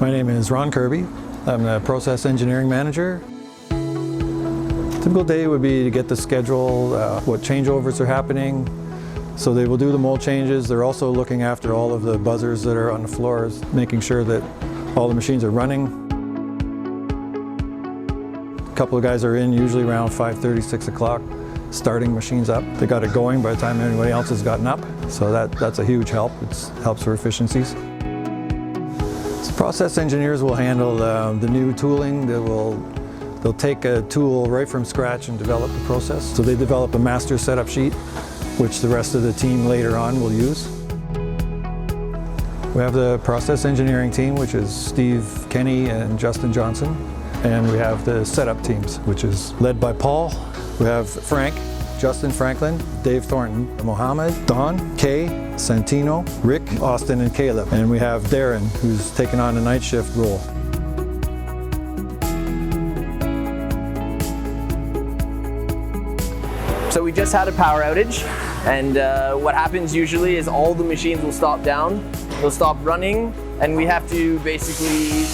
My name is Ron Kirby. I'm the Process Engineering Manager. Typical day would be to get the schedule, what changeovers are happening. So they will do the mold changes. They're also looking after all of the buzzers that are on the floors, making sure that all the machines are running. A couple of guys are in usually around 5:30, 6 o'clock, starting machines up. They got it going by the time anybody else has gotten up. So that's a huge help. It helps for efficiencies. So process engineers will handle the new tooling. They'll take a tool right from scratch and develop the process. So they develop a master setup sheet, which the rest of the team later on will use. We have the process engineering team, which is Steve Kenny and Justin Johnson. And we have the setup teams, which is led by Paul. We have Frank, Justin Franklin, Dave Thornton, Mohammed, Don, Kay, Santino, Rick, Austin, and Caleb. And we have Darren, who's taken on a night shift role. So we just had a power outage, and what happens usually is all the machines will stop down, they'll stop running, and we have to basically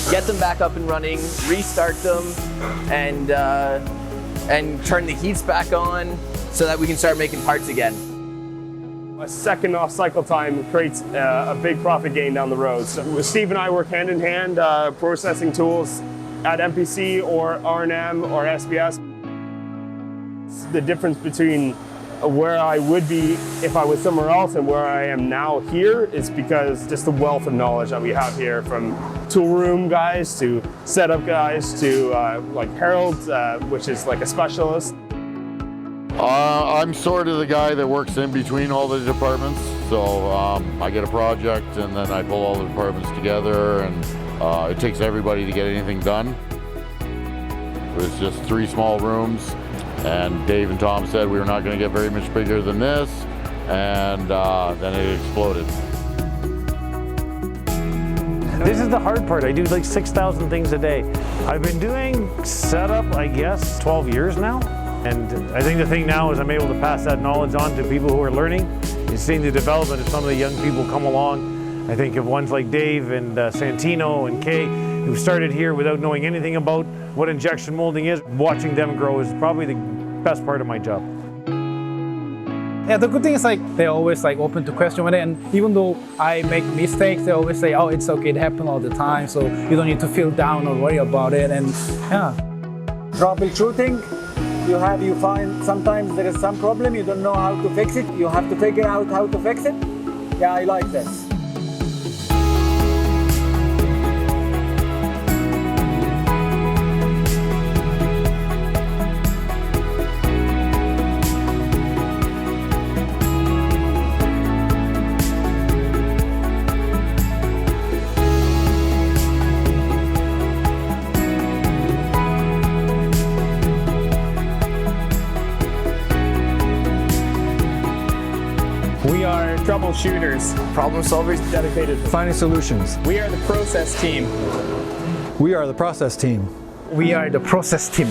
get them back up and running, restart them, and turn the heats back on so that we can start making parts again. A second off cycle time creates a big profit gain down the road. So Steve and I work hand in hand, processing tools at MPC or R&M or SBS. The difference between where I would be if I was somewhere else and where I am now here is because just the wealth of knowledge that we have here, from tool room guys to setup guys to like Harold, which is like a specialist. I'm sort of the guy that works in between all the departments. So I get a project and then I pull all the departments together, and it takes everybody to get anything done. It was just 3 small rooms. And Dave and Tom said we were not going to get very much bigger than this, and then it exploded. This is the hard part. I do like 6,000 things a day. I've been doing setup, I guess, 12 years now. And I think the thing now is I'm able to pass that knowledge on to people who are learning. You're seeing the development of some of the young people come along. I think of ones like Dave and Santino and Kay, who started here without knowing anything about what injection molding is. Watching them grow is probably the best part of my job. Yeah, the good thing is they're always open to question with it, and even though I make mistakes, they always say, oh, it's okay, it happens all the time, so you don't need to feel down or worry about it. And yeah. Troubleshooting, you find sometimes there is some problem, you don't know how to fix it, you have to figure out how to fix it. Yeah, I like this. We are troubleshooters, Problem solvers. dedicated to Finding solutions. We are the process team. We are the process team. We are the process team.